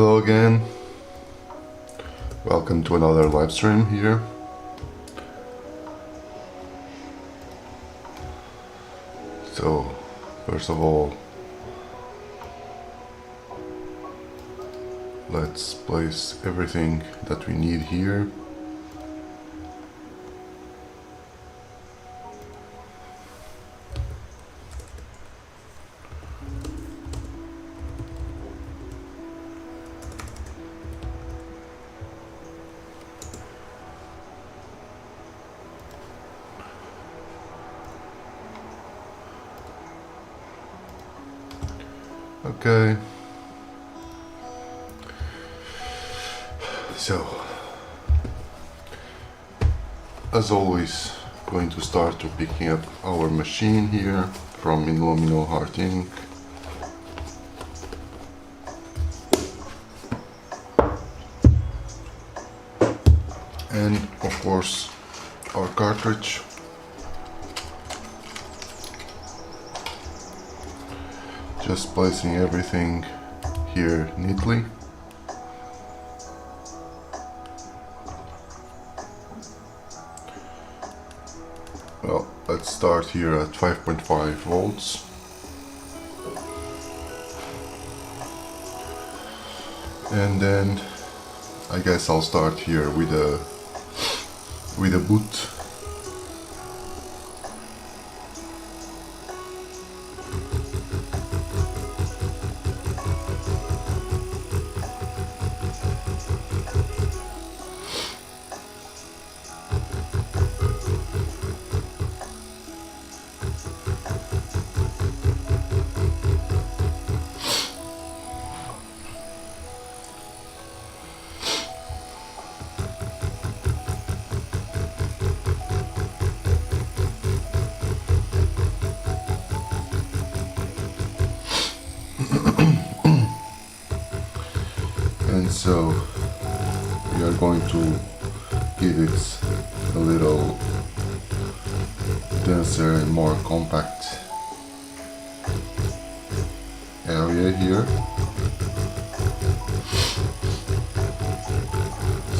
Hello again, welcome to another live stream here. So, first of all, let's place everything that we need here. Okay, so as always, going to start to picking up our machine here from Illumino Heart Inc. And of course our cartridge. Just placing everything here neatly. Well, let's start here at 5.5 volts. And then I guess I'll start here with a boot. And so we are going to give it a little denser and more compact area here,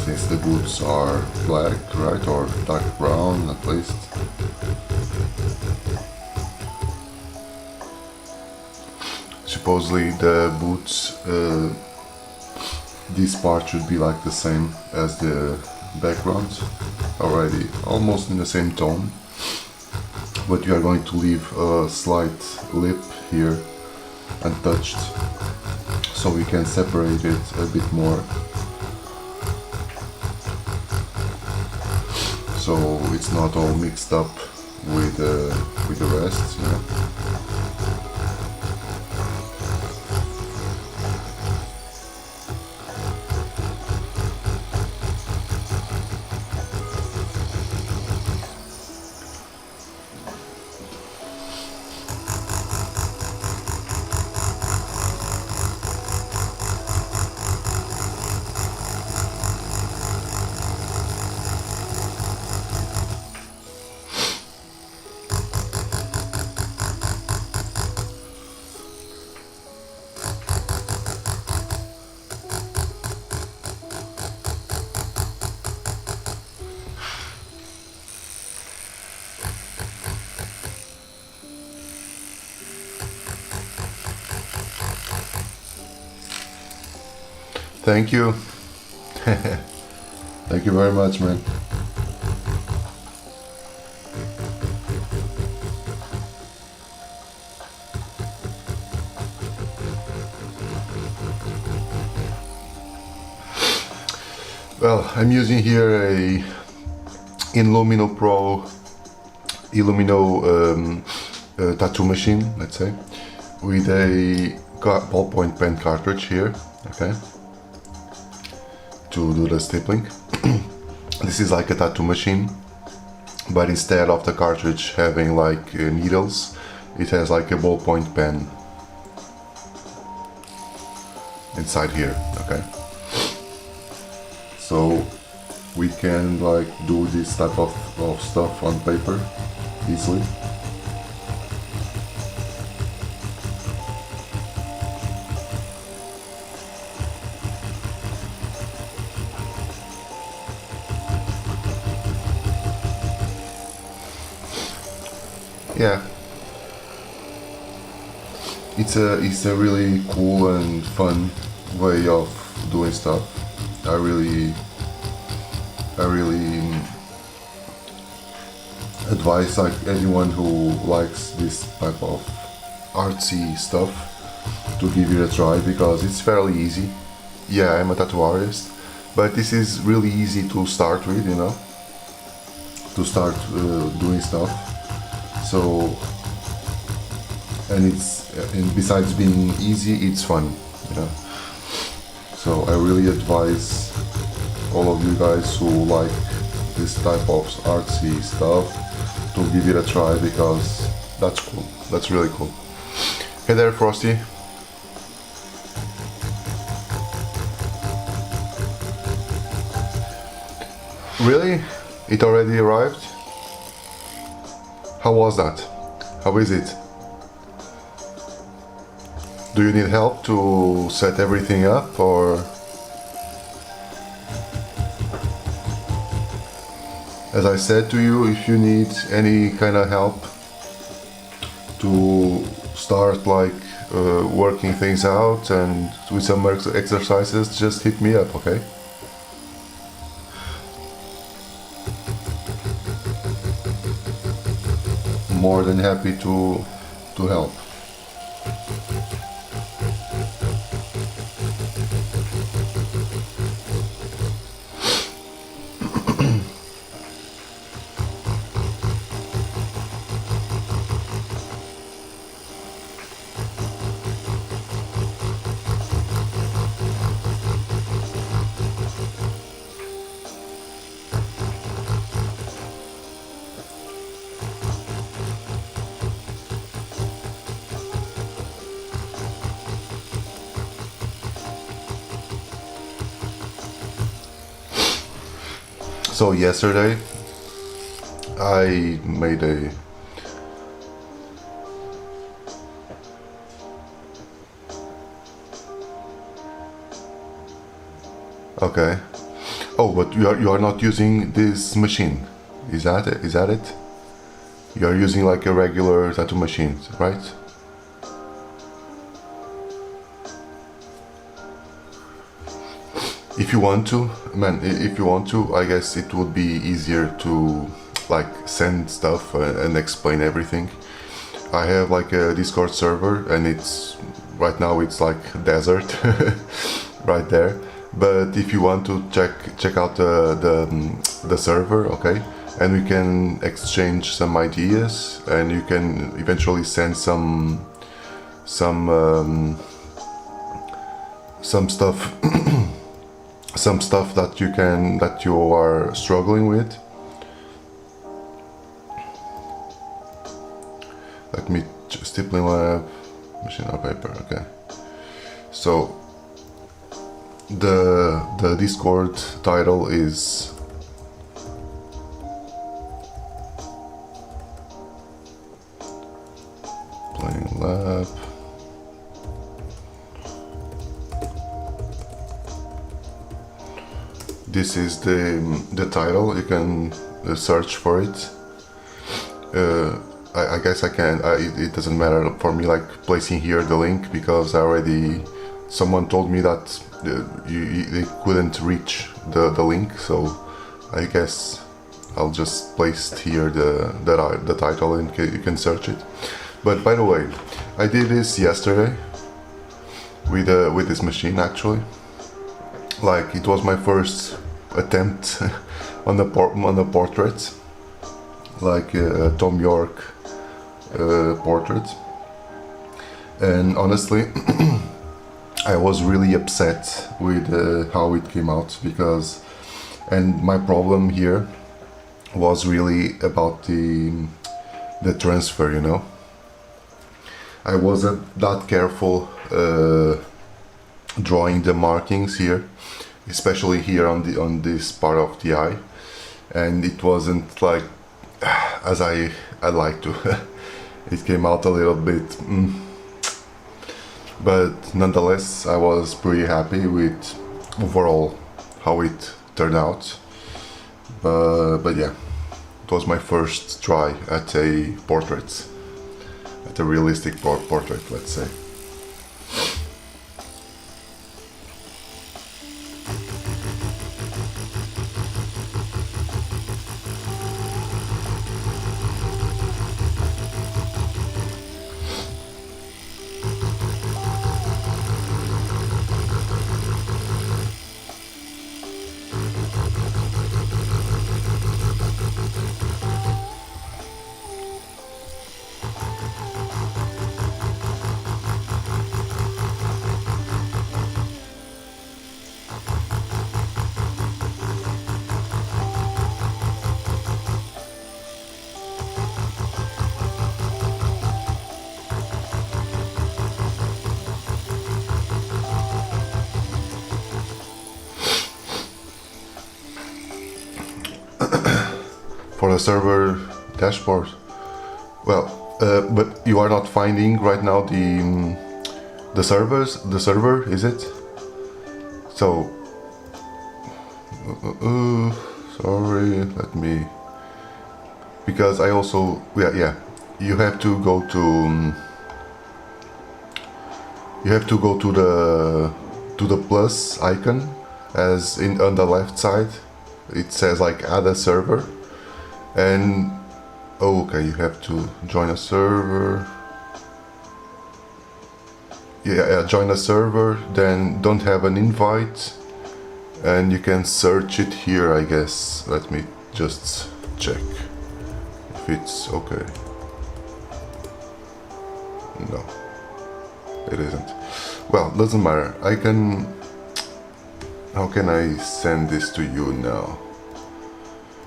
since the boots are black, right, or dark brown at least. Supposedly the boots, this part should be like the same as the background, already almost in the same tone, but you are going to leave a slight lip here untouched so we can separate it a bit more, so it's not all mixed up with the rest, you know. Thank you. Thank you very much, man. Well, I'm using here a Illumino tattoo machine, let's say, with a ballpoint pen cartridge here, okay, to do the stippling. This is like a tattoo machine, but instead of the cartridge having like needles, it has like a ballpoint pen inside here, okay. So we can like do this type of stuff on paper easily. yeah, it's a really cool and fun way of doing stuff. I really advise like anyone who likes this type of artsy stuff to give it a try, because it's fairly easy. Yeah, I'm a tattoo artist, but this is really easy to start with, you know, to start doing stuff. So, and besides being easy, it's fun, you know. So I really advise all of you guys who like this type of artsy stuff to give it a try, because that's cool. That's really cool. Hey there, Frosty. Really? It already arrived? How was that? How is it? Do you need help to set everything up, or? As I said to you, if you need any kind of help to start like working things out and with some exercises, just hit me up, okay? More than happy to help. So yesterday I made a okay. Oh, but you are not using this machine. Is that it? Is that it? You are using like a regular tattoo machine, right? If you want to, man, if you want to, I guess it would be easier to like send stuff and explain everything. I have like a Discord server, and it's right now it's like desert right there. But if you want to check out the server, okay, and we can exchange some ideas, and you can eventually send some stuff. Some stuff that you are struggling with. Let me Stippling lab, machine or paper. Okay. So the Discord title is Playing Lab. This is the title. You can search for it. I guess I can. It doesn't matter for me, like placing here the link, because someone told me that they couldn't reach the link. So I guess I'll just place here the title, and you can search it. But by the way, I did this yesterday with this machine actually. Like, it was my first attempt on the portrait, like Tom York portrait, and honestly I was really upset with how it came out, and my problem here was really about the transfer, you know. I wasn't that careful drawing the markings here, especially here on this part of the eye, and it wasn't like as I like to. It came out a little bit, but nonetheless I was pretty happy with overall how it turned out. But yeah, it was my first try at a portrait. at a realistic portrait, let's say. For the server dashboard, well, but you are not finding right now the server, is it? So sorry, let me, because I also, yeah, you have to go to the plus icon, as in on the left side it says like add a server. And okay, you have to join a server. Yeah, join a server, then don't have an invite, and you can search it here, I guess. Let me just check if it's okay. No, it isn't. Well, doesn't matter. How can I send this to you now?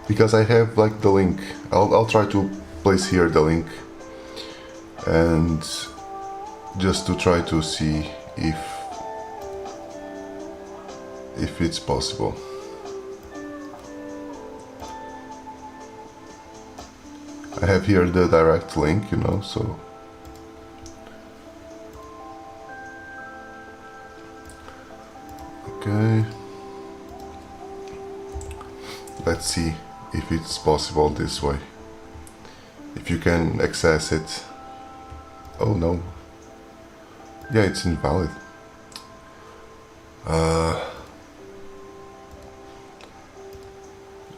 Because I have like the link. I'll try to place here the link, and just to try to see if it's possible. I have here the direct link, you know, so okay. Let's see if it's possible this way. If you can access it. Oh no. Yeah, it's invalid.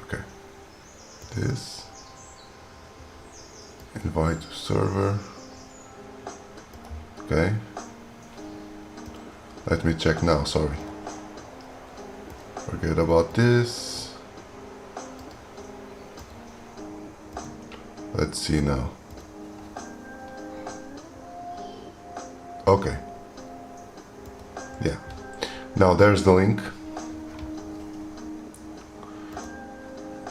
Okay. This. Invite to server. Okay. Let me check now, sorry. Forget about this. Let's see now. Okay. Yeah. Now there's the link.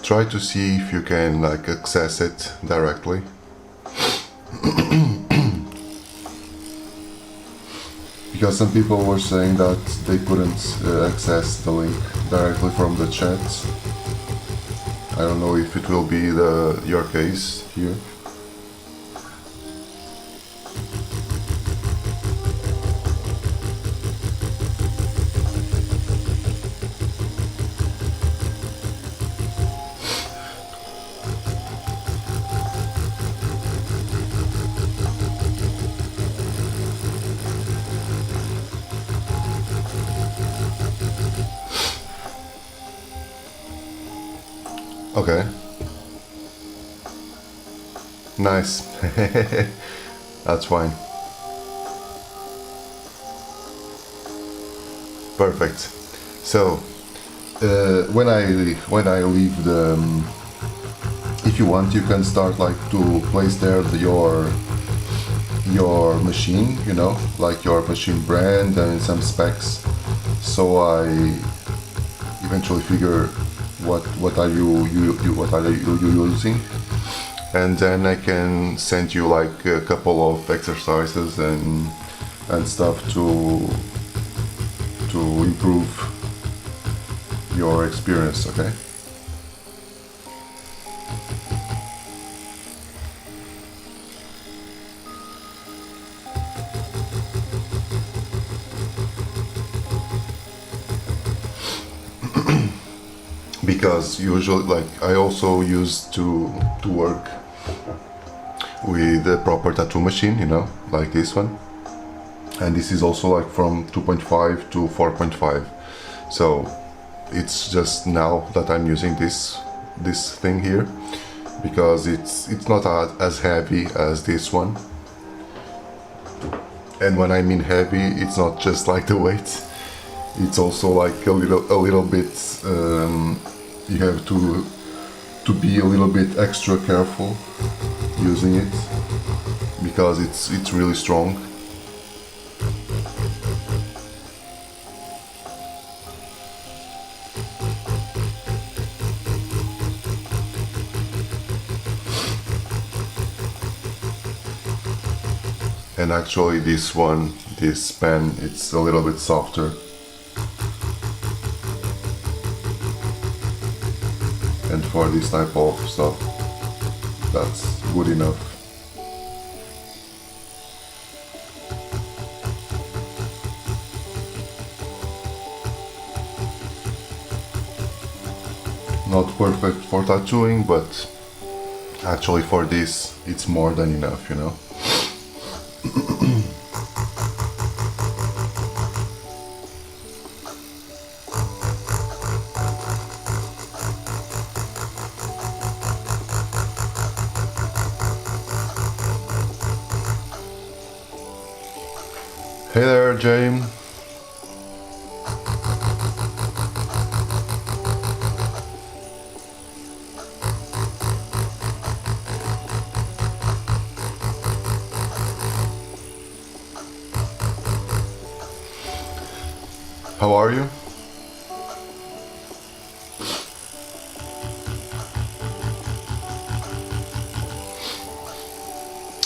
Try to see if you can like access it directly. Because some people were saying that they couldn't access the link directly from the chat. I don't know if it will be your case here. Okay. Nice. That's fine. Perfect. So when I leave the, if you want, you can start like to place there your machine, you know, like your machine brand and some specs. So I eventually figure what are you using, and then I can send you like a couple of exercises and stuff to improve your experience, okay? Because usually, like, I also used to work with a proper tattoo machine, you know, like this one. And this is also like from 2.5 to 4.5. So it's just now that I'm using this thing here, because it's not as heavy as this one. And when I mean heavy, it's not just like the weight, it's also like a little bit, you have to be a little bit extra careful using it, because it's really strong. And actually this pen, it's a little bit softer. And for this type of stuff, that's good enough. Not perfect for tattooing, but actually for this, it's more than enough, you know. Hey there, James. How are you?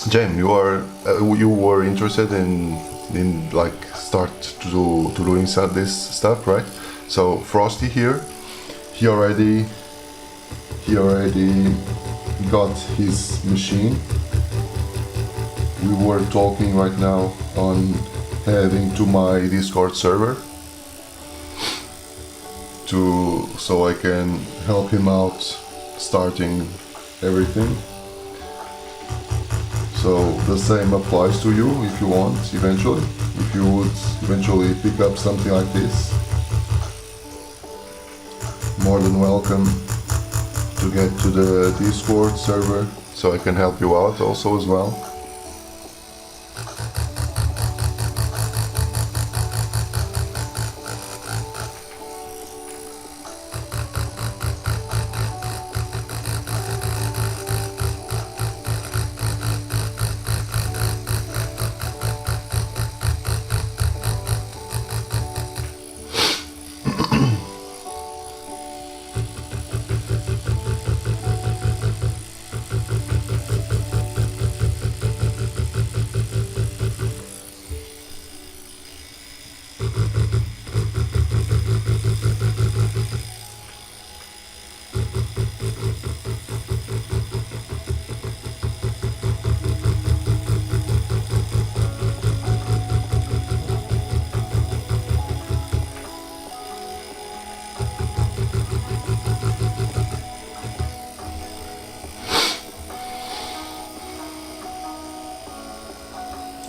James, you were interested in like start to doing this stuff, right? So Frosty here, he already got his machine. We were talking right now on heading to my Discord server so I can help him out starting everything. So the same applies to you if you want eventually. If you would eventually pick up something like this, more than welcome to get to the Discord server so I can help you out also as well.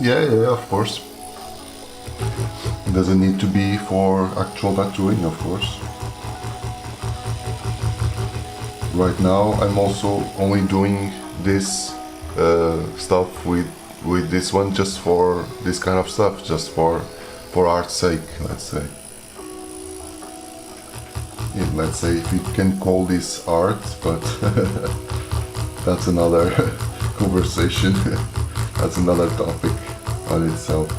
Yeah, of course. It doesn't need to be for actual tattooing, of course. Right now I'm also only doing this stuff with this one just for this kind of stuff, just for art's sake, let's say. Yeah, let's say if we can call this art, but that's another conversation. That's another topic on itself.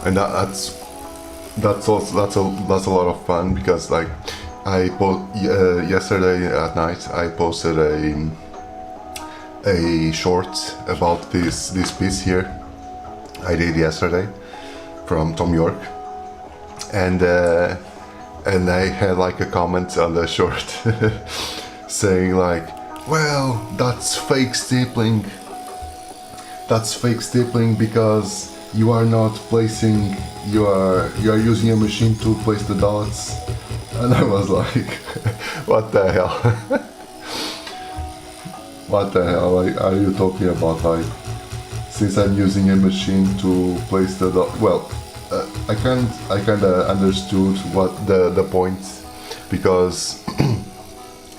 And that's a lot of fun, because like yesterday at night I posted a short about this piece here I did yesterday from Tom York, and I had like a comment on the short saying like, well, that's fake stippling because you are not placing, you are using a machine to place the dots. And I was like, what the hell? What the hell are you talking about? Like, since I'm using a machine to place the dot, well, I kind of understood what the point, because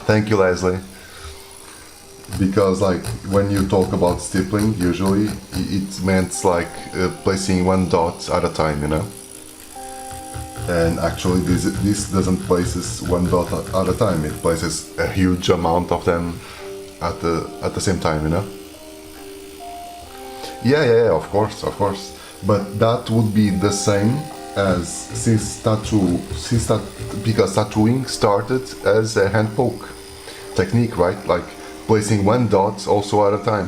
thank you, Leslie. Because like when you talk about stippling, usually it meant like placing one dot at a time, you know. And actually, this doesn't places one dot at a time. It places a huge amount of them at the same time, you know. Yeah, of course. But that would be the same as because tattooing started as a hand poke technique, right? Like placing one dot also at a time,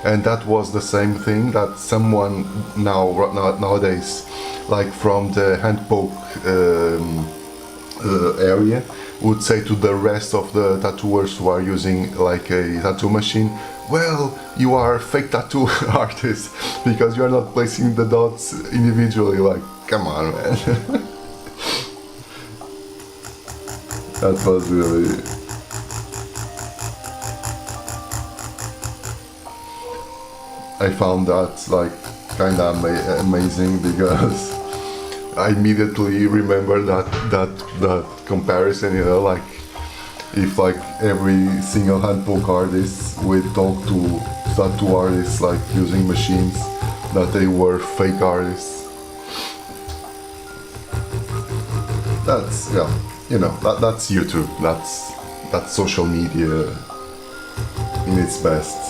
and that was the same thing that someone nowadays, like from the hand poke area, would say to the rest of the tattooers who are using like a tattoo machine, well, you are fake tattoo artists because you are not placing the dots individually. Like, come on, man. That was really... I found that like kind of amazing, because I immediately remember that comparison, you know, like if like every single hand poke artist would talk to tattoo artists like using machines, that they were fake artists. That's, yeah, you know, that's YouTube, that's social media in its best.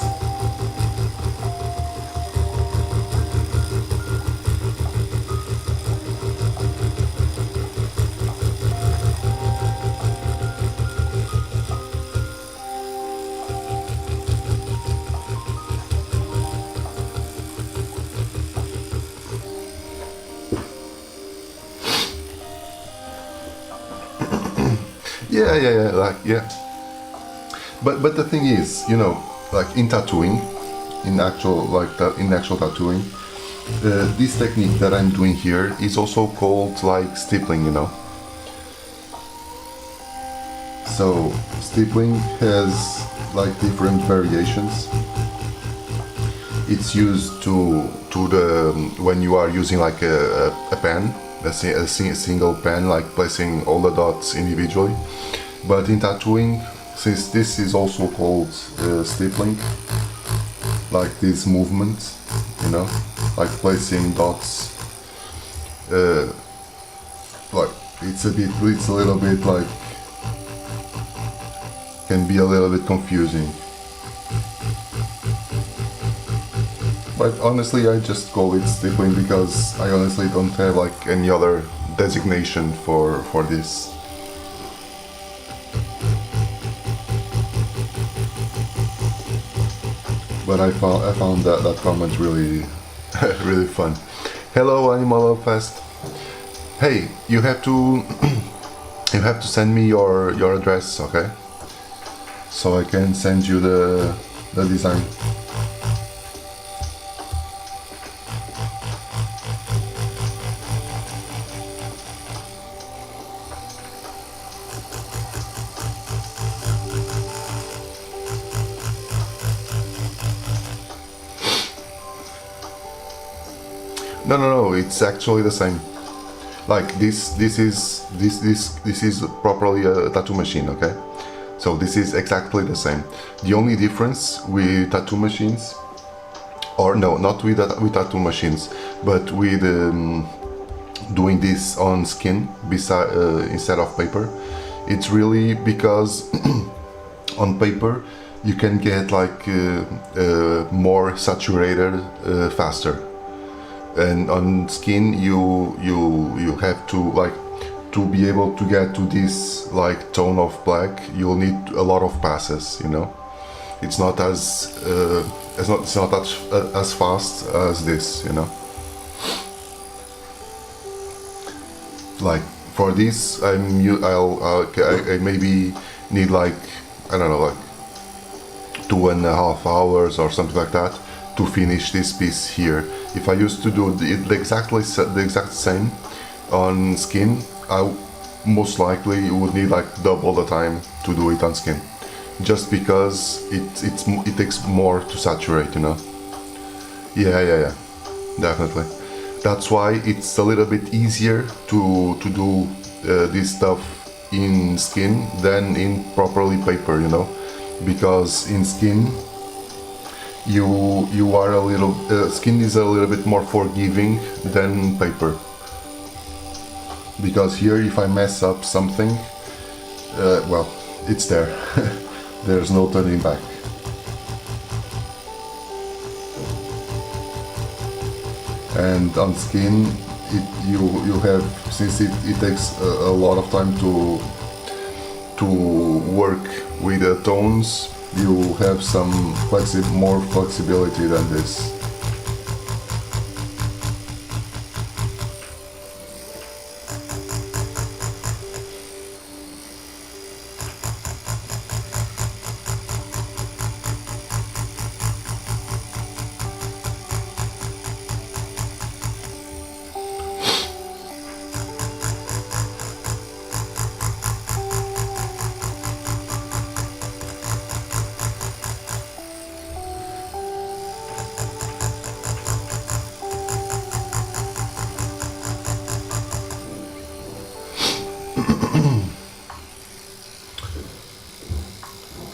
Yeah. But the thing is, you know, like in tattooing, in actual tattooing, this technique that I'm doing here is also called like stippling, you know. So stippling has like different variations. It's used to the when you are using like a pen, a single pen, like placing all the dots individually. But in tattooing, since this is also called stippling, like this movement, you know, like placing dots, like it's a little bit like, can be a little bit confusing. But honestly, I just call it stippling because I honestly don't have like any other designation for this. But I found that comment really really fun. Hello, Animal Fest. Hey, you have to send me your address, okay? So I can send you the design. No, it's actually the same. Like this is properly a tattoo machine, okay? So this is exactly the same. The only difference with tattoo machines, or no, not with tattoo machines, but with doing this on skin instead of paper, it's really because on paper you can get like more saturated faster. And on skin you have to, like, to be able to get to this like tone of black, you'll need a lot of passes, you know. It's not as as fast as this, you know. Like for this I maybe need like, I don't know, like 2.5 hours or something like that to finish this piece here. If I used to do the exact same on skin, I most likely would need like double the time to do it on skin, just because it takes more to saturate, you know. Yeah, definitely. That's why it's a little bit easier to do this stuff in skin than in properly paper, you know, because in skin you are a little skin is a little bit more forgiving than paper, because here if I mess up something, well, it's there. There's no turning back. And on skin, you have, since it takes a lot of time to work with the tones, you have some more flexibility than this.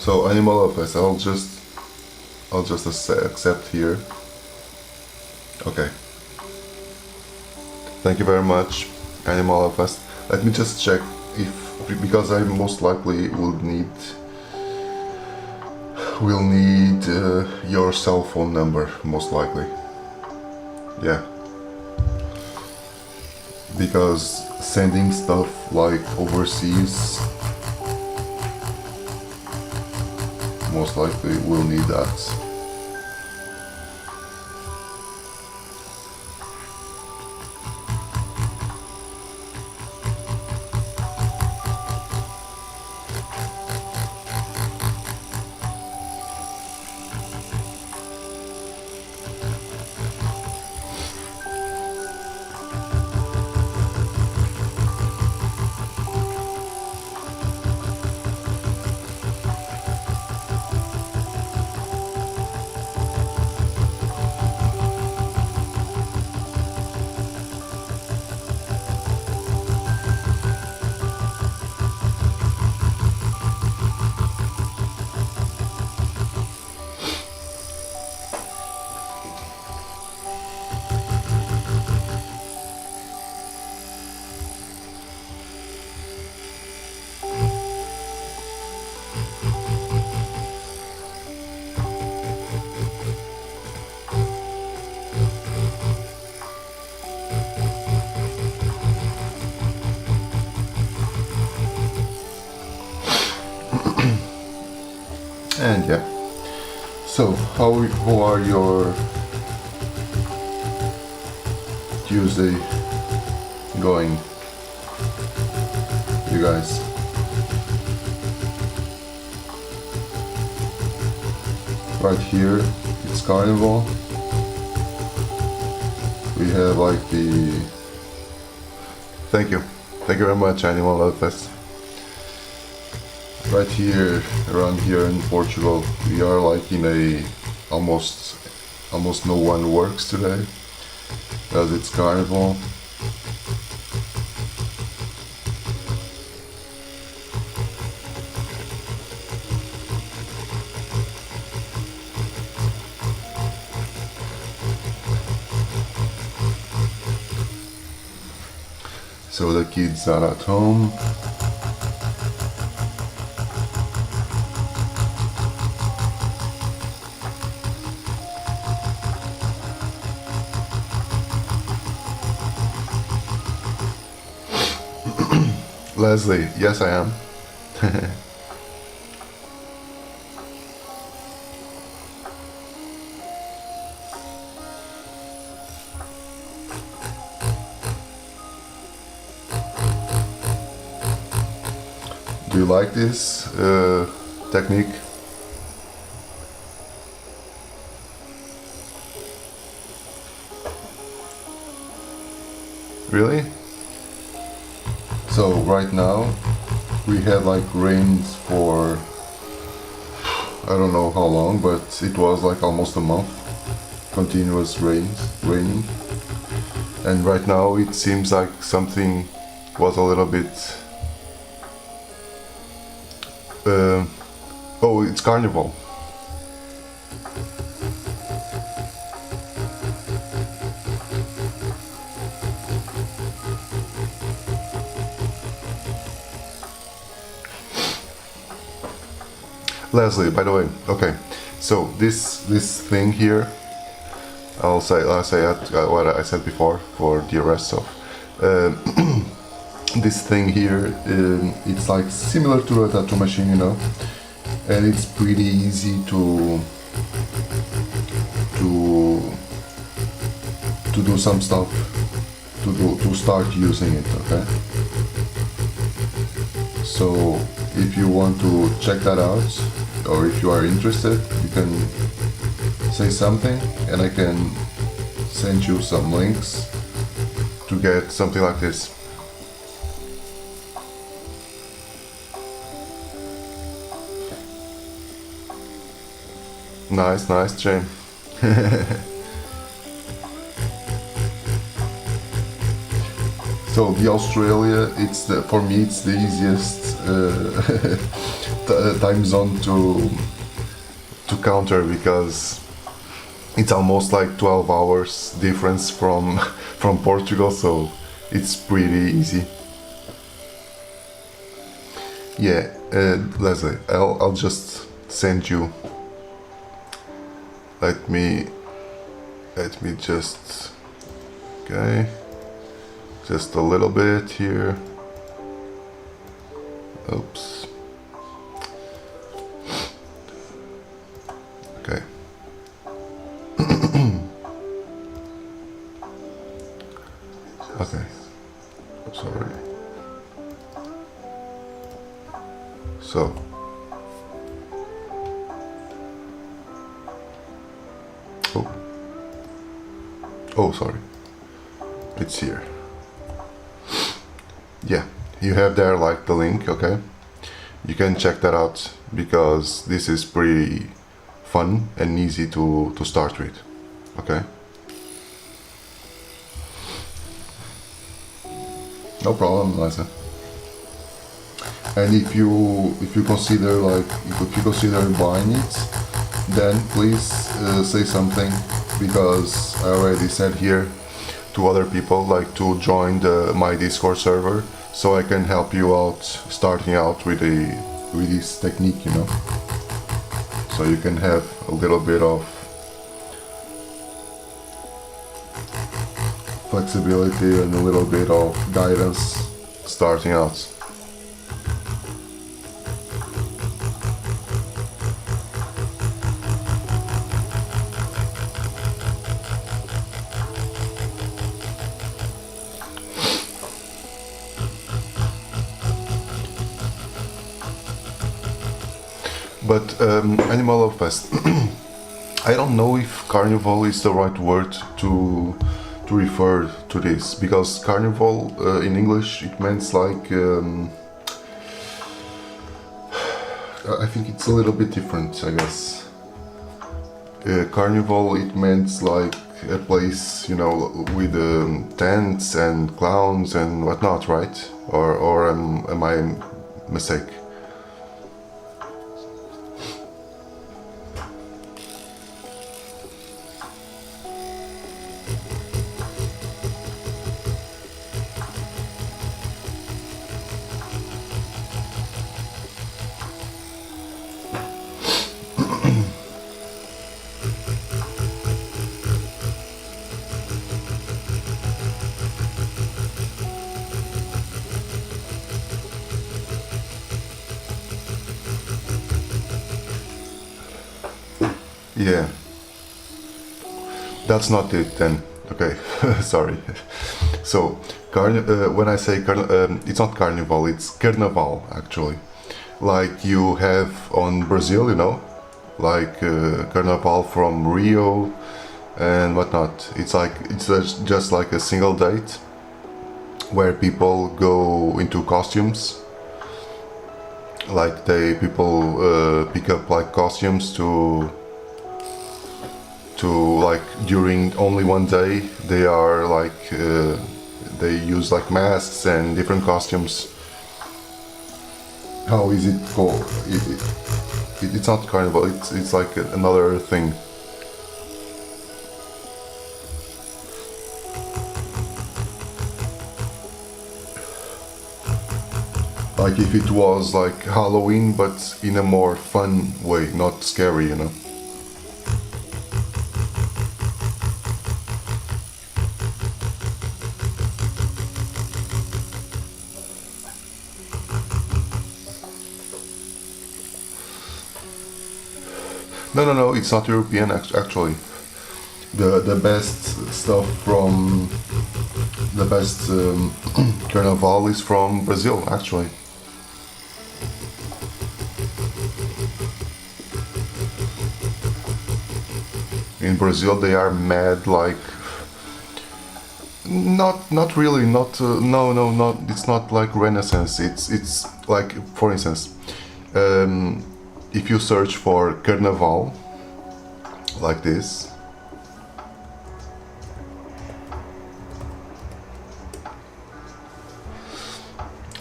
So animal office, I'll just accept here. Okay. Thank you very much, animal office. Let me just check if, because I most likely will need your cell phone number, most likely. Yeah. Because sending stuff like overseas, most likely will need that. And yeah, so how are your Tuesday going, you guys? Right here, it's carnival. We have like the... Thank you very much, Animal Love Fest. Right here, around here in Portugal, we are like in a almost no one works today, as it's carnival. So the kids are at home. Leslie, yes I am. Do you like this technique? Really? So right now we had like rains for I don't know how long, but it was like almost a month. Continuous raining. And right now it seems like something was a little bit... oh, it's carnival. Leslie, by the way, okay, so this thing here, I'll say what I said before for the rest of this thing here. It's like similar to a tattoo machine, you know, and it's pretty easy to do some stuff, to start using it. Okay, so if you want to check that out, or if you are interested, you can say something and I can send you some links to get something like this. Nice, Jane. So the Australia, for me it's the easiest time zone to counter, because it's almost like 12 hours difference from Portugal, so it's pretty easy. Yeah, Leslie, I'll just send you. Let me just, okay, just a little bit here. Oops. Okay. Okay. Sorry. So. Oh, sorry. It's here. Yeah, you have there like the link, okay? You can check that out, because this is pretty fun and easy to start with, okay? No problem, Liza. And if you consider buying it, then please say something, because I already said here to other people like to join my Discord server, so I can help you out starting out with this technique, you know. So you can have a little bit of flexibility and a little bit of guidance starting out. But Animal of Fest, I don't know if carnival is the right word to refer to this, because carnival in English it means like I think it's a little bit different, I guess. Carnival, it means like a place, you know, with tents and clowns and whatnot, right? Or am I mistake? Yeah, that's not it then. Okay, sorry. So, when I say it's not carnival, it's carnaval actually. Like you have on Brazil, you know, like carnaval from Rio and whatnot. It's just like a single date, where people go into costumes. Like people pick up like costumes to like during only one day they are like they use like masks and different costumes. How is it called? It's not carnival. It's like another thing. Like if it was like Halloween, but in a more fun way, not scary, you know. No, it's not European actually. The best stuff from the best carnival is from Brazil actually. In Brazil they are mad like not really not no not it's not like Renaissance. It's like for instance if you search for carnaval like this,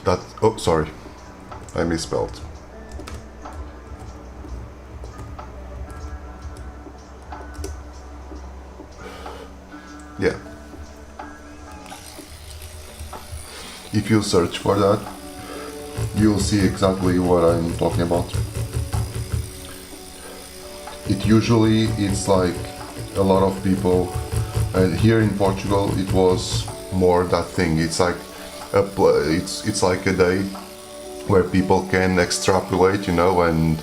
that oh sorry I misspelled. Yeah, if you search for that you'll see exactly what I'm talking about. It usually it's like a lot of people, and here in Portugal it was more that thing. It's like it's like a day where people can extrapolate, you know, and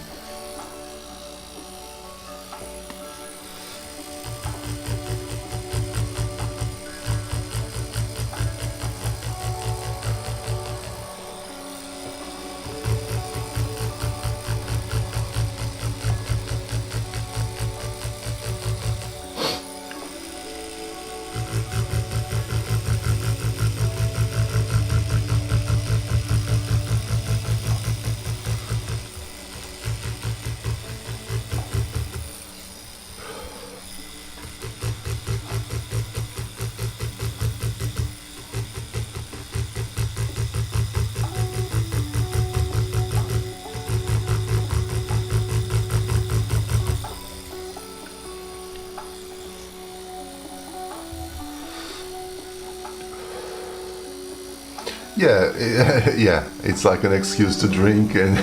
yeah, yeah, it's like an excuse to drink and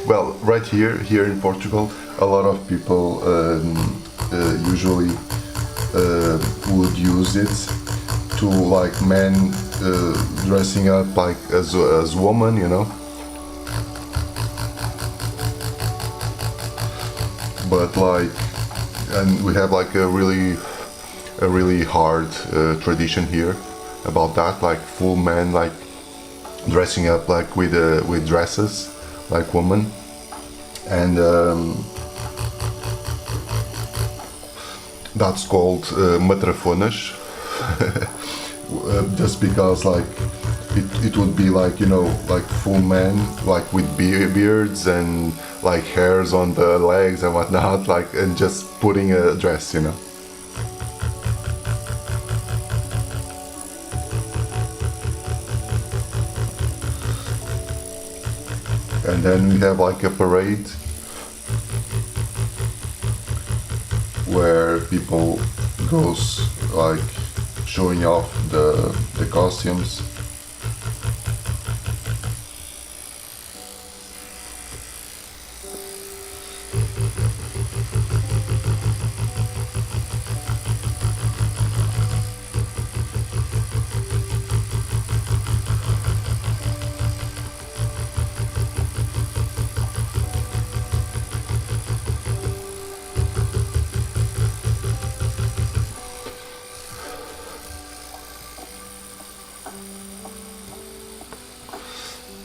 well, right here in Portugal, a lot of people usually would use it to like men dressing up like as woman, you know. But like, and we have like a really hard tradition here about that, like full men like dressing up like with dresses like women, and that's called matrafonas. Just because like it would be like, you know, like full men like with beards and like hairs on the legs and whatnot, like, and just putting a dress, you know. And then we have like a parade where people goes like showing off the costumes.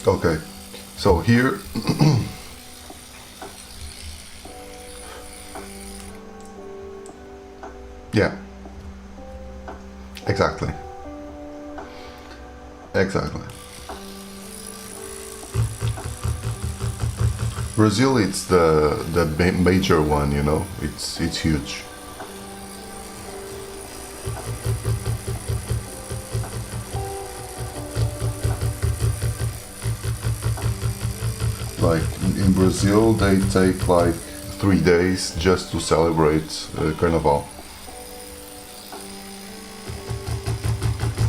Okay, so here yeah, exactly. Exactly. Brazil, it's the major one, you know. It's huge. Like in Brazil, they take like 3 days just to celebrate Carnival.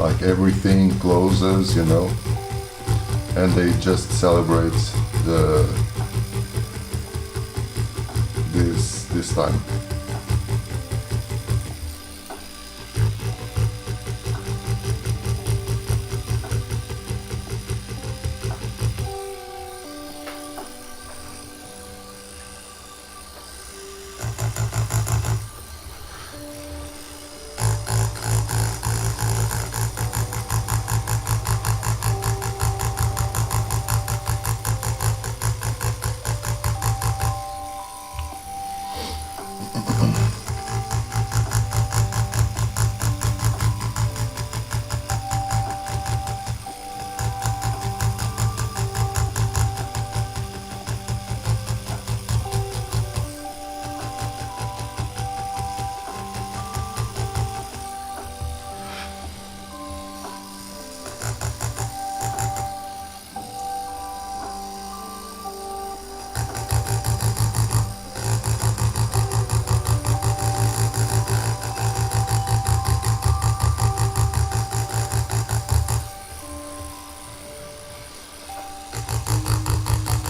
Like everything closes, you know, and they just celebrate the this time.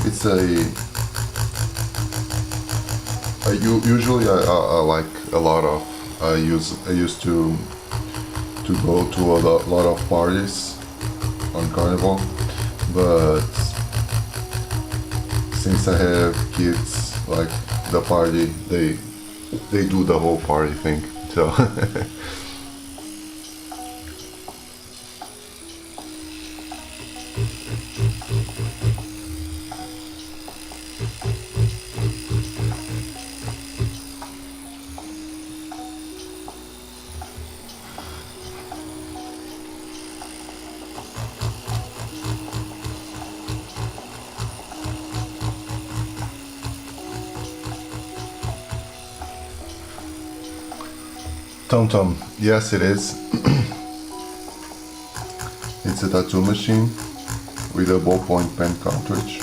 It's usually I like a lot of I used to go to a lot of parties on Carnival, but since I have kids, like the party, they do the whole party thing, so Tom Tom, yes it is. It's a tattoo machine with a ballpoint pen cartridge.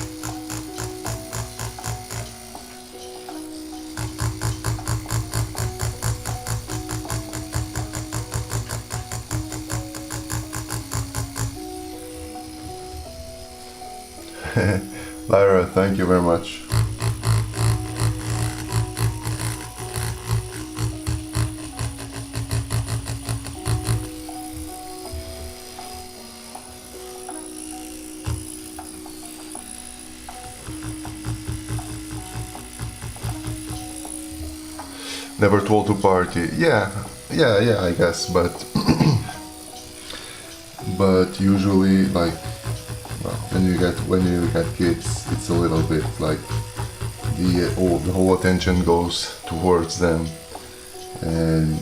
Lyra, thank you very much. Never told to party. Yeah, I guess, but but usually, like, well, when you get kids, it's a little bit like the whole attention goes towards them, and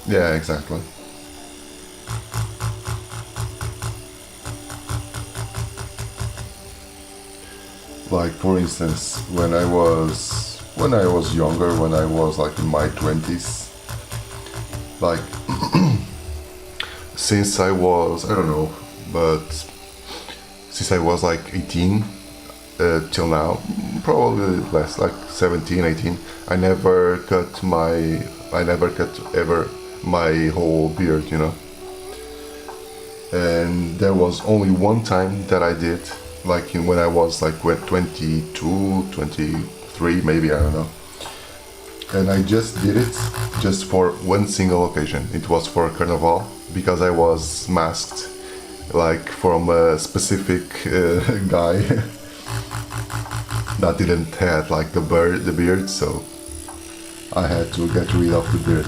yeah, exactly. Like for instance, when I was younger, when I was like in my 20s, like since I was, I don't know, but since I was like 18 till now, probably less, like 17, 18, I never cut ever my whole beard, you know. And there was only one time that I did, like when I was like 22, 23, maybe, I don't know. And I just did it just for one single occasion. It was for Carnival, because I was masked like from a specific guy that didn't have like the beard, so I had to get rid of the beard.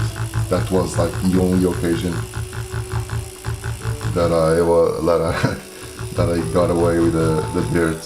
That was like the only occasion that I got away with the beard.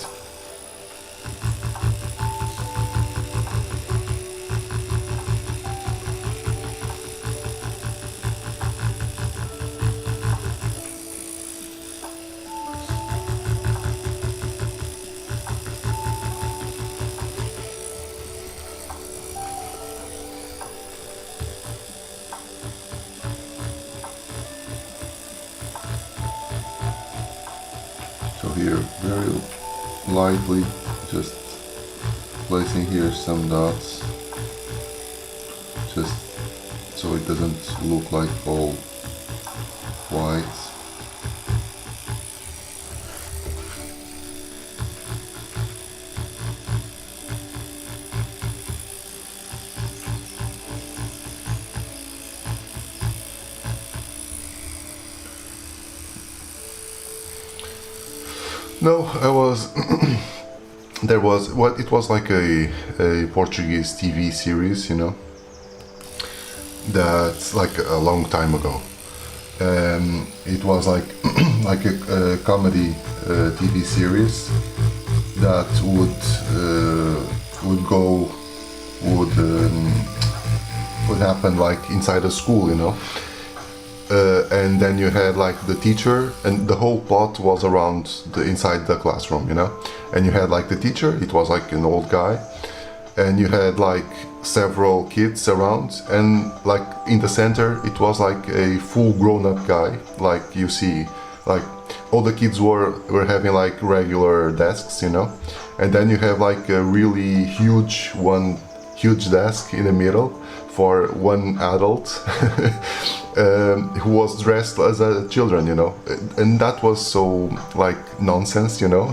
So here, very lightly, just placing here some dots, just so it doesn't look like all white. No, I was there was what it was like a Portuguese TV series, you know, that's like a long time ago. It was like like a comedy TV series that would happen like inside a school, you know. And then you had like the teacher, and the whole plot was around the inside the classroom, you know. And you had like the teacher, it was like an old guy, and you had like several kids around, and like in the center it was like a full grown-up guy, like you see, like all the kids were having like regular desks, you know, and then you have like a really huge desk in the middle for one adult who was dressed as a children, you know, and that was so like nonsense, you know,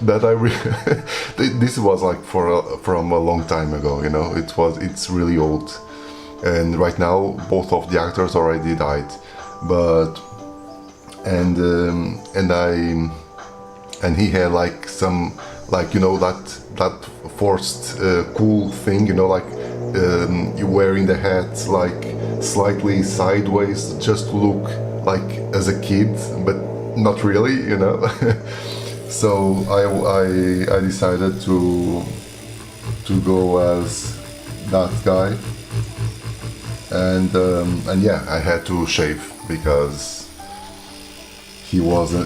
that this was like from a long time ago, you know. It's really old, and right now both of the actors already died, but and he had like some, like, you know, that forced cool thing, you know, like you wearing the hat like slightly sideways just to look like as a kid, but not really, you know. So I decided to go as that guy, and yeah, I had to shave because he also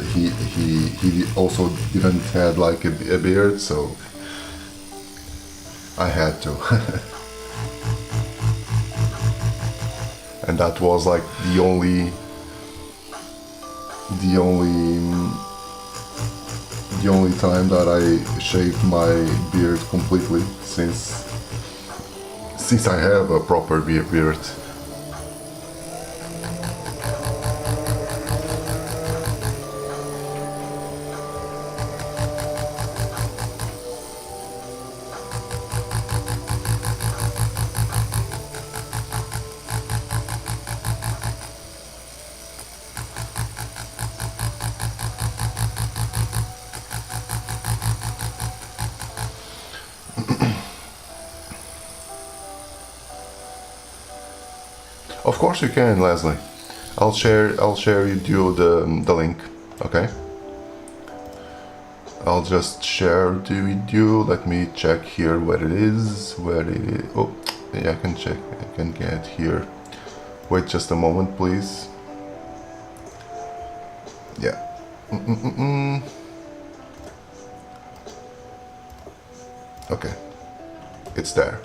didn't have like a beard, so I had to. And that was like the only time that I shaved my beard completely since I have a proper beard. Of course you can, Leslie. I'll share with you the link. Okay. I'll just share it with you. Let me check here where it is. Oh, yeah, I can check. I can get here. Wait just a moment, please. Yeah. Okay. It's there.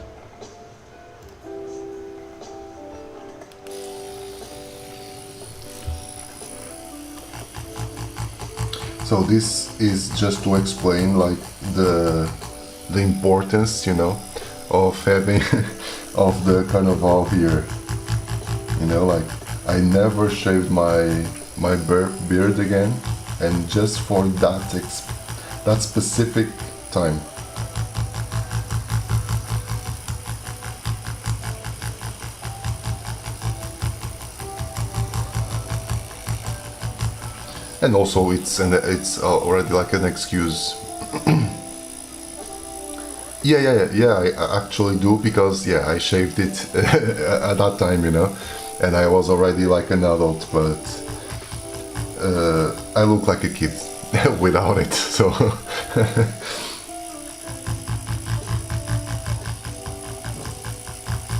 So this is just to explain like the importance, you know, of having of the carnival here. You know, like I never shaved my beard again, and just for that that specific time. And also it's already like an excuse. Yeah, I actually do, because yeah, I shaved it at that time, you know, and I was already like an adult, but I look like a kid without it, so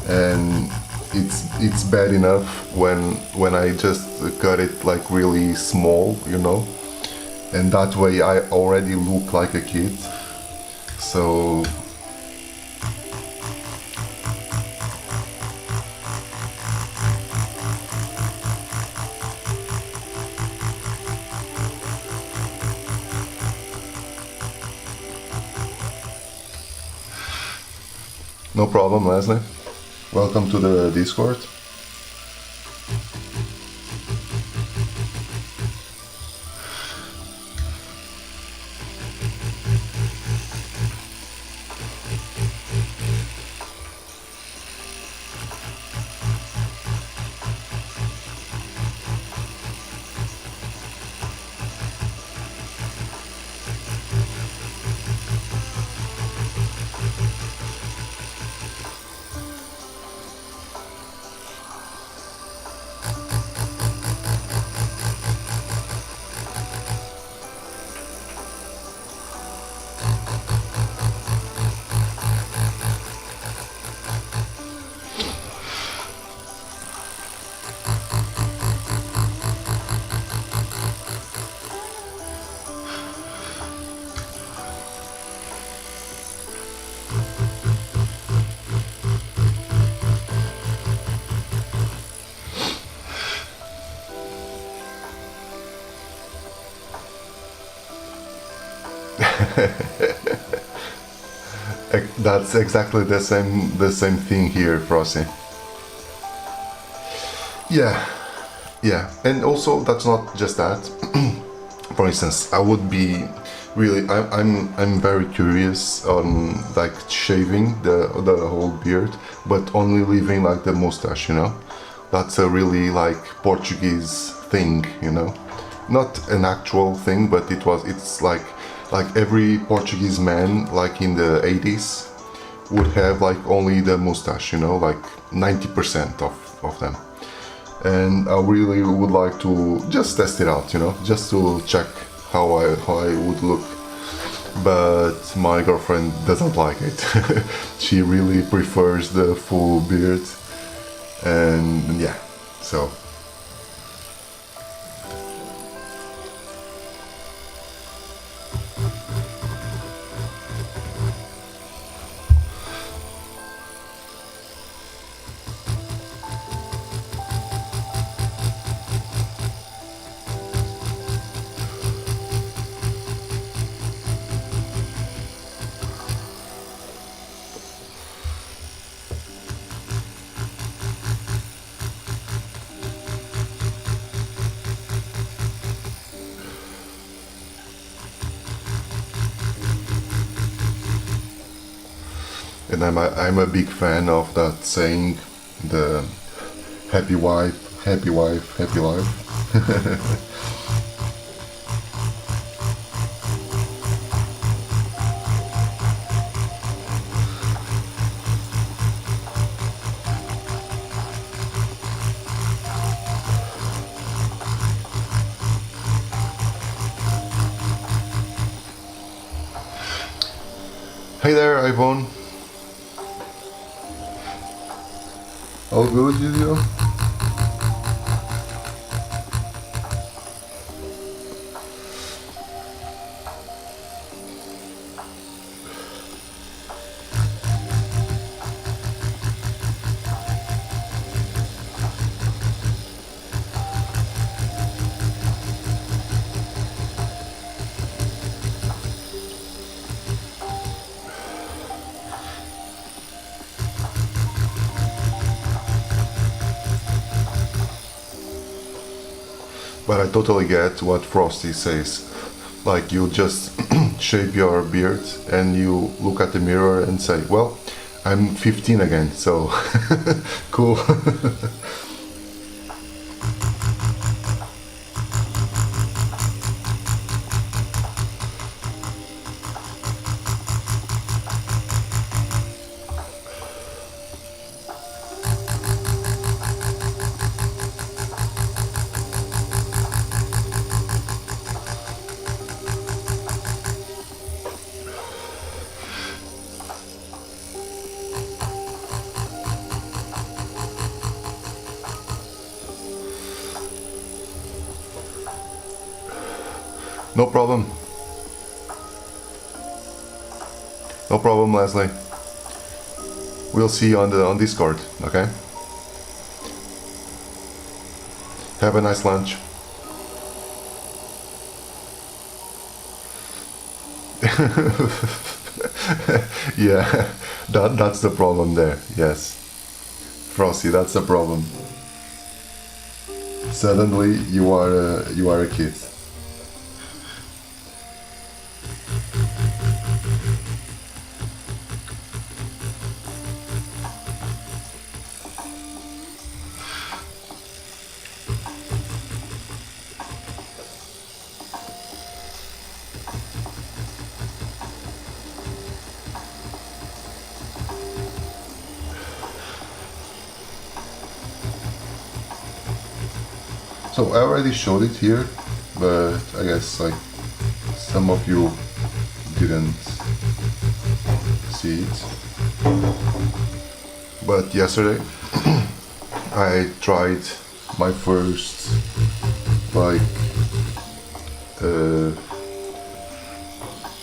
and it's bad enough when I just cut it like really small, you know, and that way I already look like a kid. So no problem, Leslie. Welcome to the Discord. That's exactly the same thing here, Frosty. Yeah, and also that's not just that. For instance, I would be really, I'm very curious on like shaving the whole beard, but only leaving like the mustache, you know. That's a really like Portuguese thing, you know. Not an actual thing, but it's like every Portuguese man like in the 80s would have like only the mustache, you know, like 90% of them. And I really would like to just test it out, you know, just to check how I would look. But my girlfriend doesn't like it. She really prefers the full beard, and yeah, so. And I'm a big fan of that saying, the happy wife, happy life. Hey there, Yvonne. All good, you? But I totally get what Frosty says. Like, you just shave your beard and you look at the mirror and say, well, I'm 15 again, so cool. No problem. No problem, Leslie. We'll see you on Discord, okay? Have a nice lunch. Yeah, that's the problem there. Yes, Frosty, that's the problem. Suddenly you are a kid. So I already showed it here, but I guess like some of you didn't see it. But yesterday I tried my first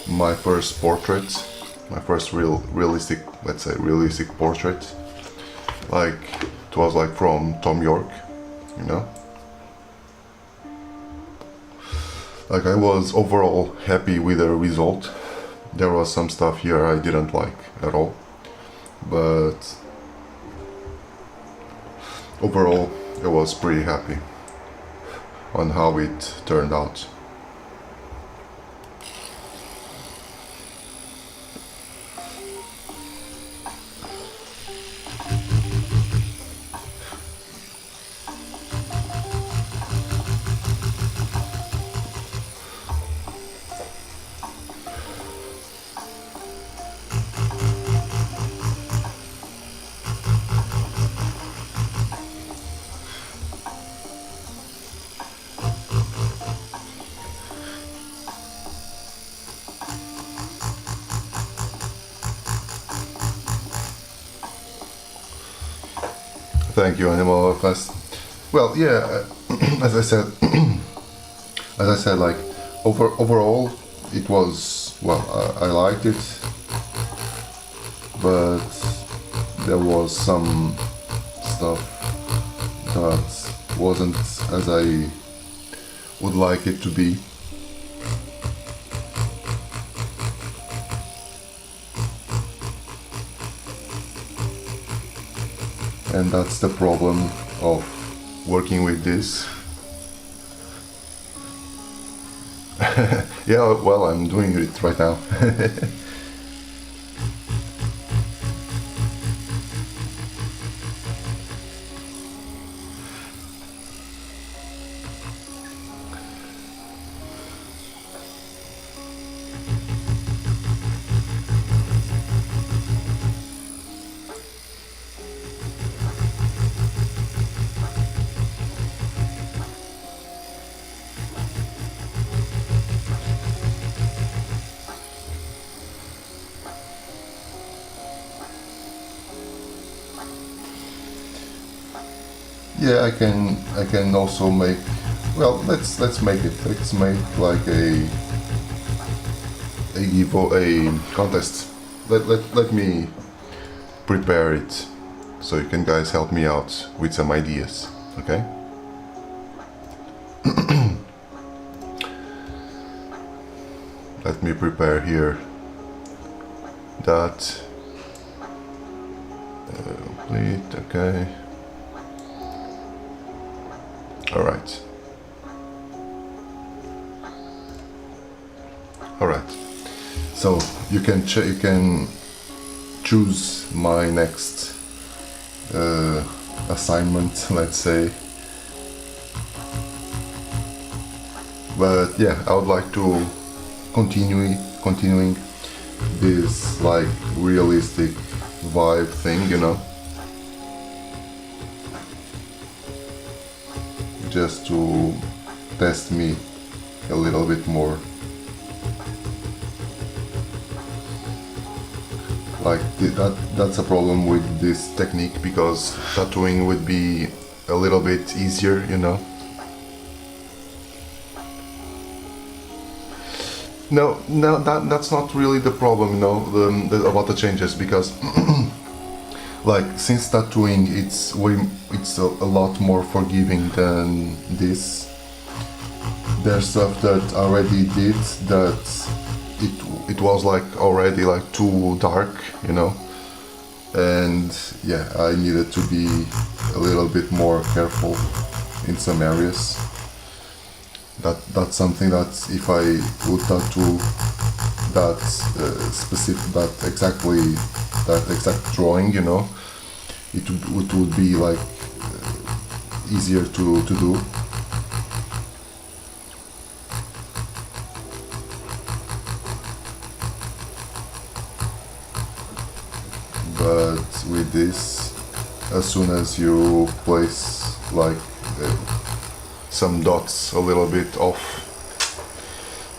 my first portrait, my first realistic, let's say realistic portrait. Like it was like from Tom York, you know. Like I was overall happy with the result. There was some stuff here I didn't like at all, but overall I was pretty happy on how it turned out. Thank you, Animal Fest. Well, yeah, as I said, like overall, it was well. I liked it, but there was some stuff that wasn't as I would like it to be. And that's the problem of working with this. Yeah, well, I'm doing it right now. Yeah, I can also make, well, let's make it. Let's make like a contest. Let me prepare it so you can guys help me out with some ideas, okay? Let me prepare here that complete, okay. All right. So you can choose my next assignment, let's say. But yeah, I would like to continuing this like realistic vibe thing, you know, just to test me a little bit more. Like that's a problem with this technique, because tattooing would be a little bit easier, you know. No, that's not really the problem, you know, about the changes, because like since tattooing it's a lot more forgiving than this. There's stuff that I already did that it was like already like too dark, you know, and yeah, I needed to be a little bit more careful in some areas. That's something that if I would tattoo that specific, that exact drawing, you know, it would be like easier to do. But with this, as soon as you place like some dots a little bit off,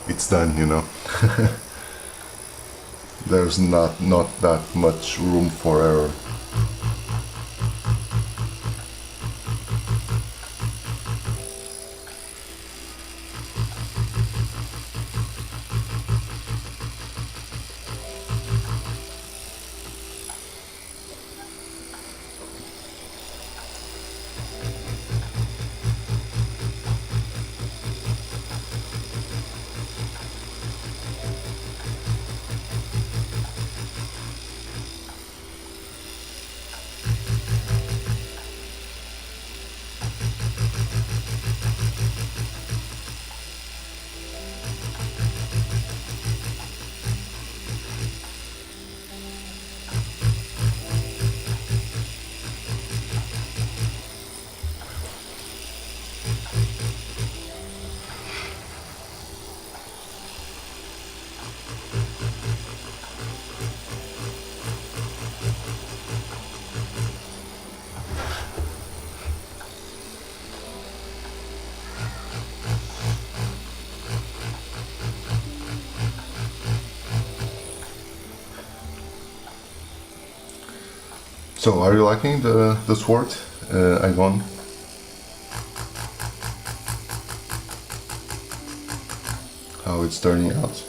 it's done, you know. There's not that much room for error. So, are you liking the sword I won? How it's turning out?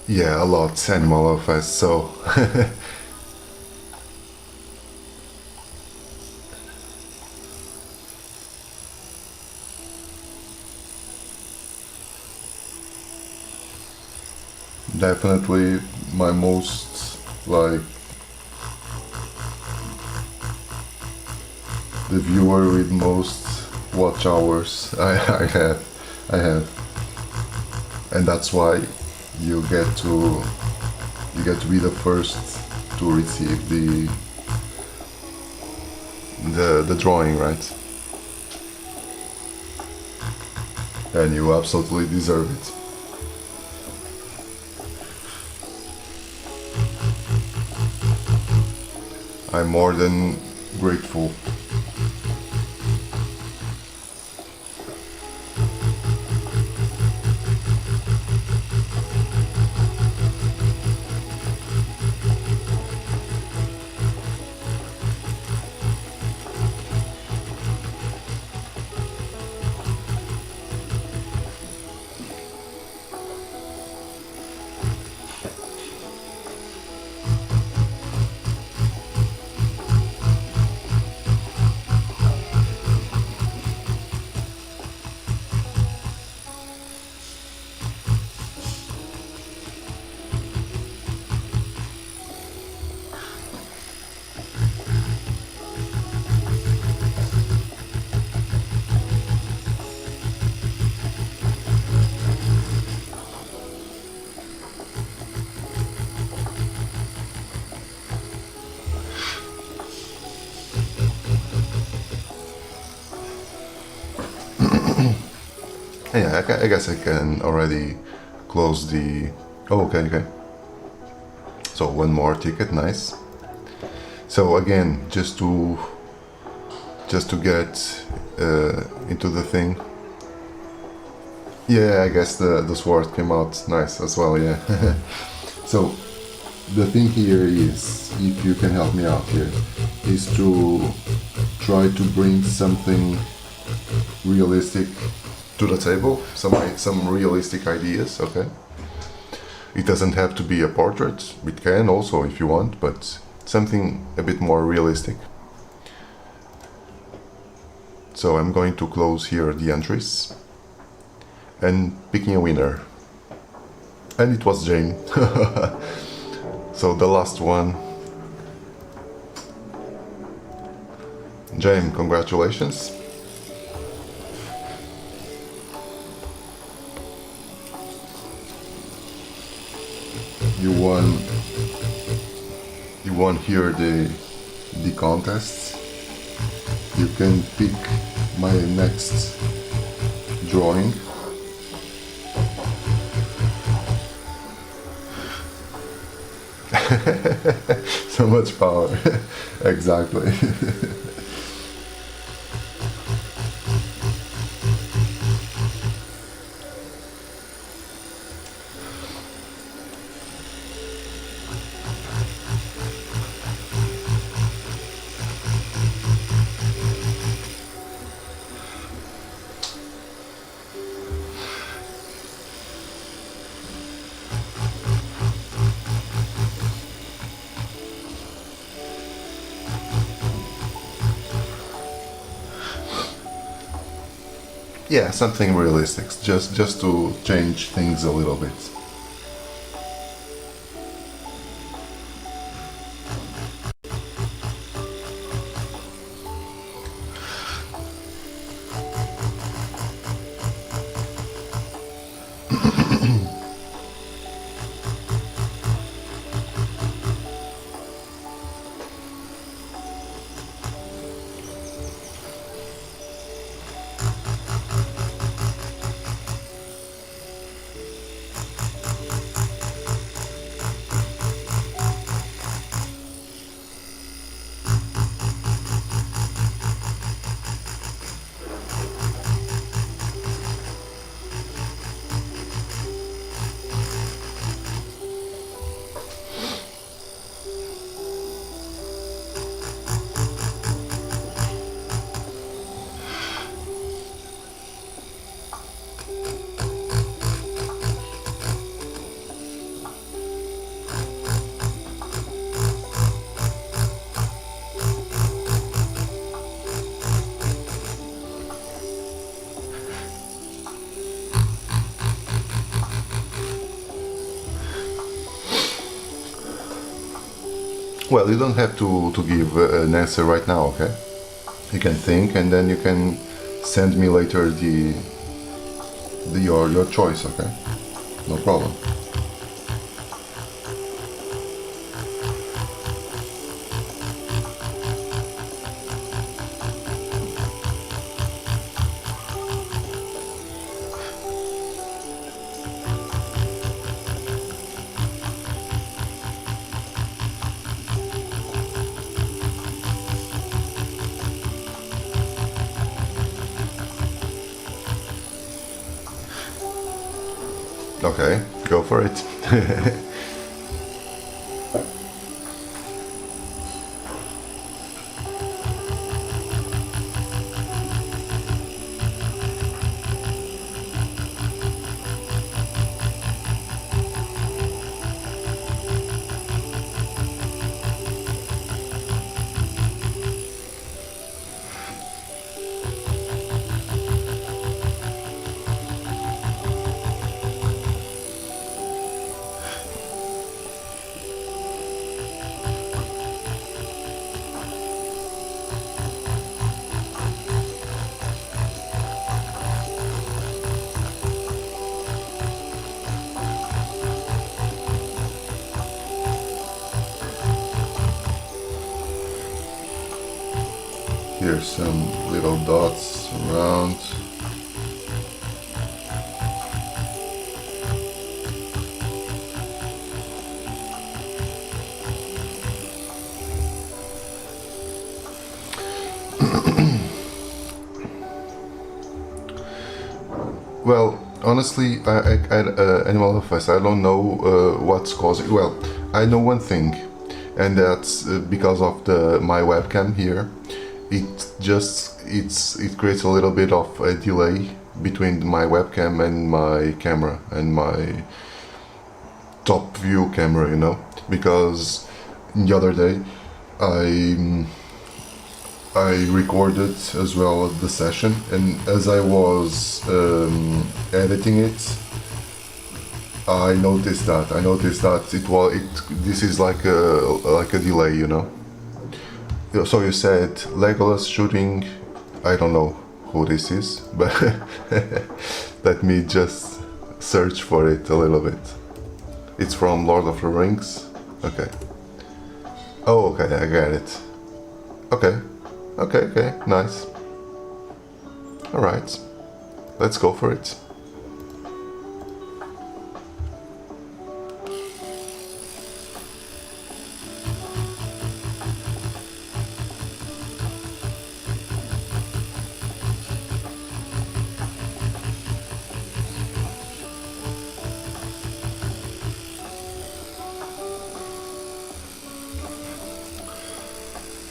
Yeah, a lot, Animal of Us, so definitely my most, like, the viewer with most watch hours I have, and that's why you get to be the first to receive the drawing, right? And you absolutely deserve it. I'm more than grateful. Yeah, I guess I can already close the... Oh, okay, okay. So one more ticket, nice. So again, just to get into the thing. Yeah, I guess the sword came out nice as well, yeah. So the thing here is, if you can help me out here, is to try to bring something realistic to the table, some realistic ideas, okay? It doesn't have to be a portrait, it can also if you want, but something a bit more realistic. So I'm going to close here the entries and picking a winner. And it was Jane. So the last one. Jane, congratulations. You won here the contest. You can pick my next drawing. So much power. Exactly. Yeah, something realistic, just to change things a little bit. Well, you don't have to give an answer right now, okay? You can think and then you can send me later your choice, okay? No problem. Okay, go for it. Here's some little dots around. Well, honestly, animal advice. I don't know what's causing. Well, I know one thing, and that's because of my webcam here. It creates a little bit of a delay between my webcam and my camera and my top view camera, you know, because the other day I recorded as well the session, and as I was editing it, I noticed that this is like a delay, you know. So you said Legolas shooting. I don't know who this is, but let me just search for it a little bit. It's from Lord of the Rings. Okay. Oh, okay, I get it. Okay, nice. Alright, let's go for it.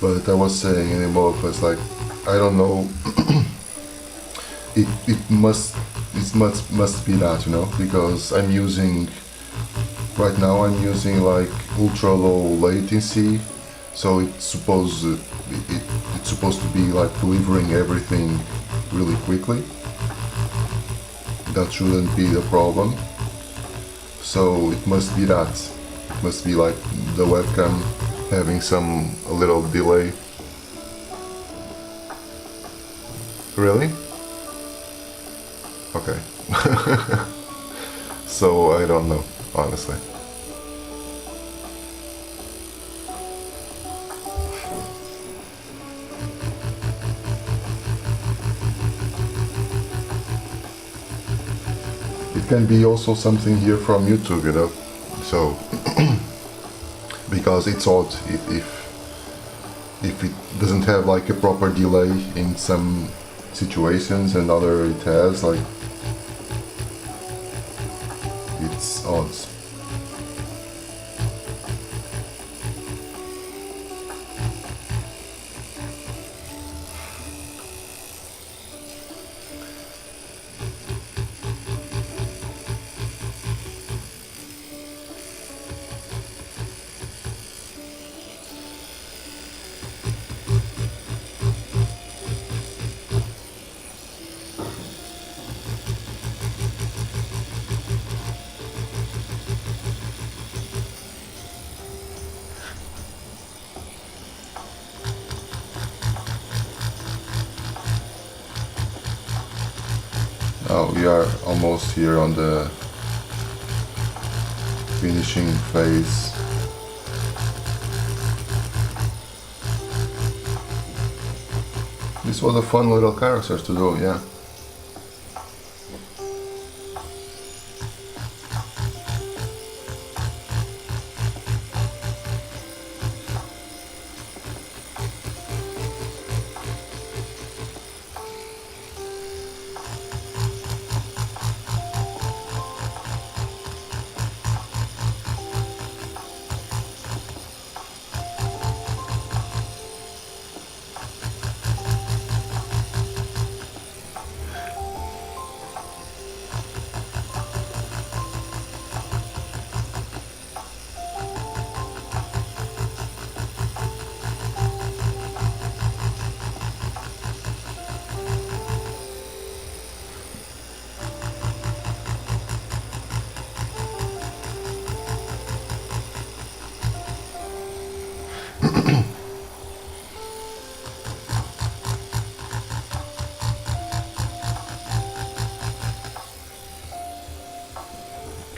But I was saying in both, it's like, I don't know. it must be that, you know, because right now I'm using like ultra low latency, so it's supposed to be like delivering everything really quickly. That shouldn't be the problem. So it must be that. It must be like the webcam having a little delay. Really? Okay. So I don't know, honestly. It can be also something here from YouTube, you know. So because it's odd if it doesn't have like a proper delay in some situations and other it has, like, it's odd. Oh, we are almost here on the finishing phase. This was a fun little character to do, yeah.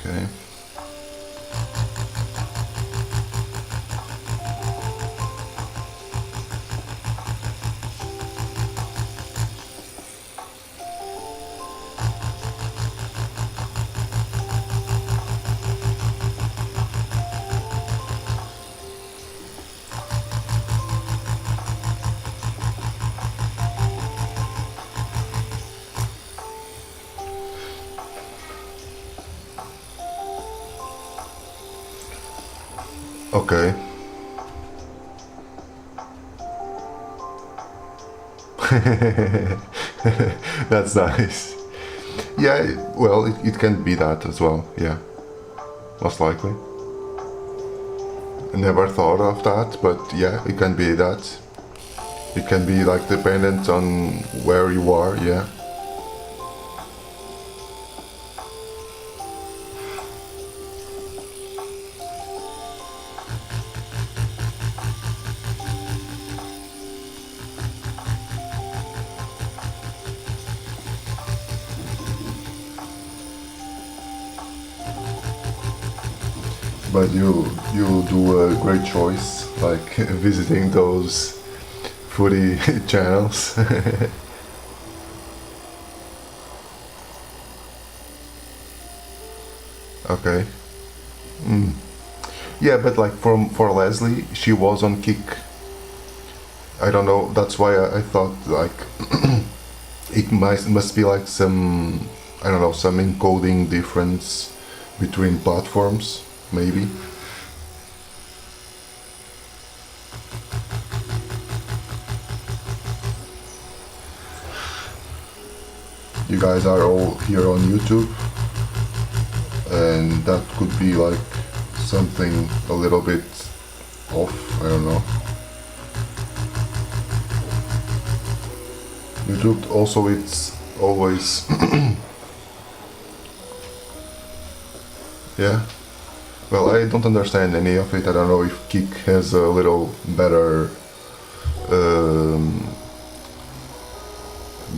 Okay. Okay. That's nice. Yeah, well, it can be that as well, yeah. Most likely. I never thought of that, but yeah, it can be that. It can be like dependent on where you are, yeah. But you do a great choice, like visiting those foodie channels. Okay. Yeah, but like for Leslie, she was on Kick. I don't know. That's why I thought like it must be like some, I don't know, some encoding difference between platforms, maybe. You guys are all here on YouTube, and that could be like something a little bit off. I don't know. YouTube also, it's always yeah. Well, I don't understand any of it. I don't know if Kick has a little better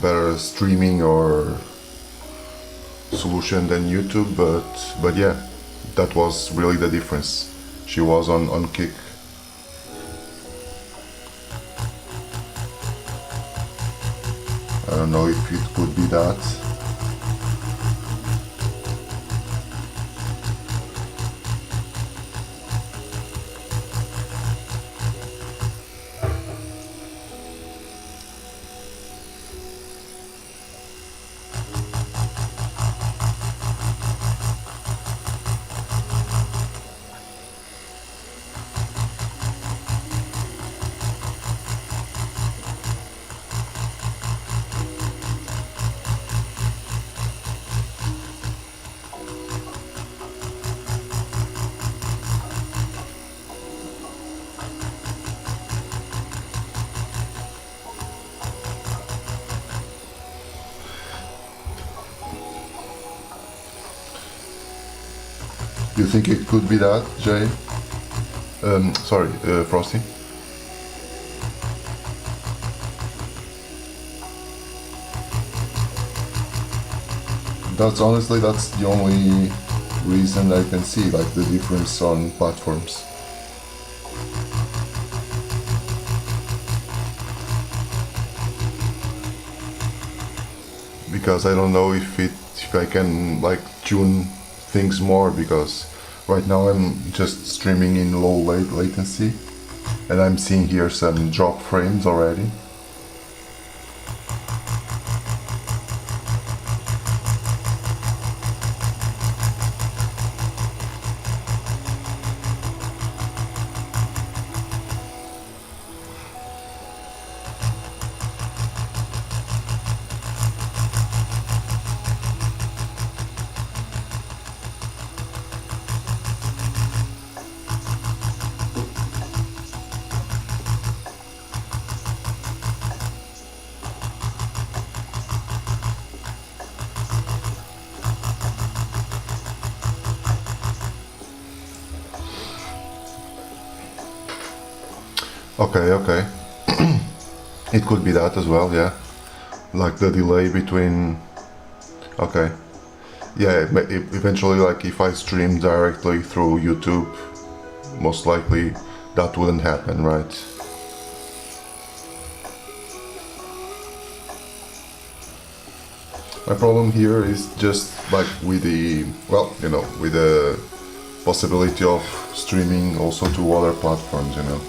better streaming or solution than YouTube, but yeah, that was really the difference. She was on Kick. I don't know if it could be that. You think it could be that, Jay? Sorry, Frosty. That's honestly, that's the only reason I can see, like the difference on platforms. Because I don't know if I can like tune things more, because right now I'm just streaming in low latency, and I'm seeing here some drop frames already. Okay. It could be that as well, yeah. Like the delay between... Okay. Yeah, eventually, like if I stream directly through YouTube, most likely that wouldn't happen, right? My problem here is just like with the, well, you know, with the possibility of streaming also to other platforms, you know.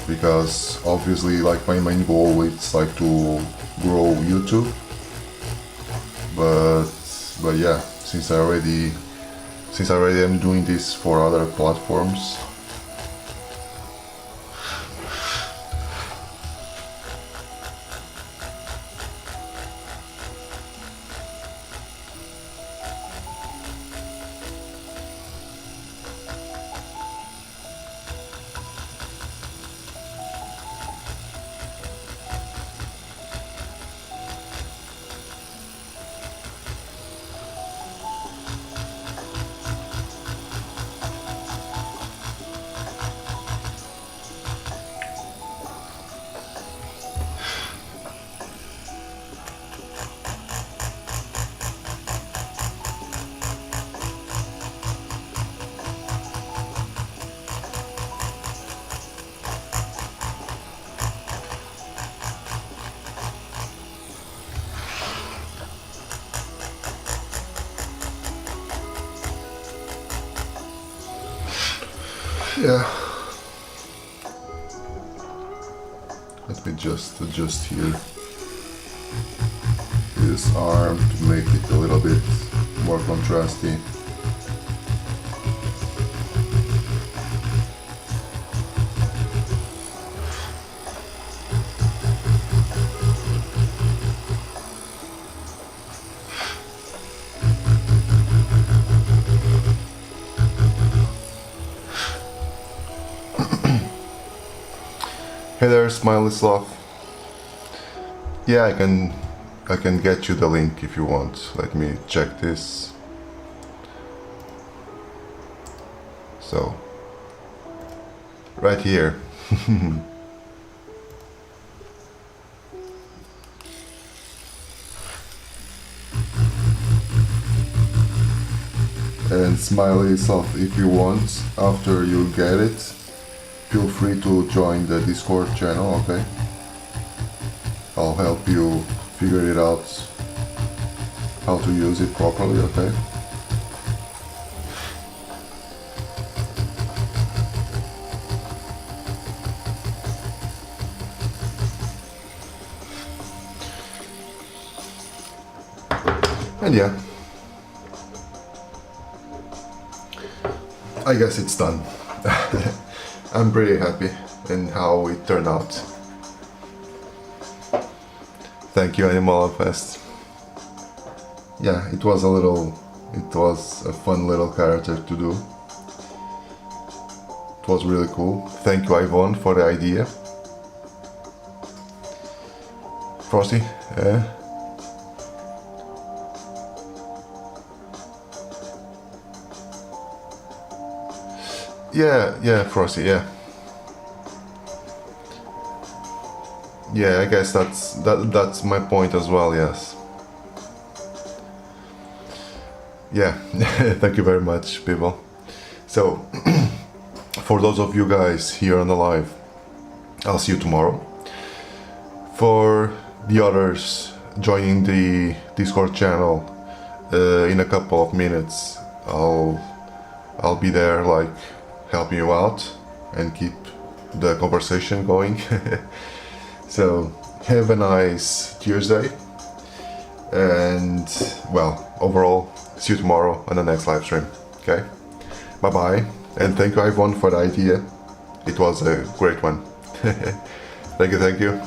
Because obviously, like my main goal is like to grow YouTube, but yeah, since I already since I already am doing this for other platforms. Yeah. Let me just adjust here this arm to make it a little bit more contrasty. Hey there, Smiley Sloth. Yeah, I can get you the link if you want. Let me check this. So, right here. And Smiley Sloth, if you want, after you get it, feel free to join the Discord channel, okay? I'll help you figure it out how to use it properly, okay? And yeah, I guess it's done. I'm pretty happy in how it turned out. Thank you, Animal Fest. Yeah, it was a fun little character to do. It was really cool. Thank you, Yvonne, for the idea. Frosty, Yeah, Frosty, yeah. Yeah, I guess that's my point as well, yes. Yeah, thank you very much, people. So, for those of you guys here on the live, I'll see you tomorrow. For the others joining the Discord channel, in a couple of minutes, I'll be there, like, helping you out and keep the conversation going. So have a nice Tuesday, and well, overall, see you tomorrow on the next live stream. Okay, bye bye, and thank you, Yvonne, for the idea. It was a great one. Thank you.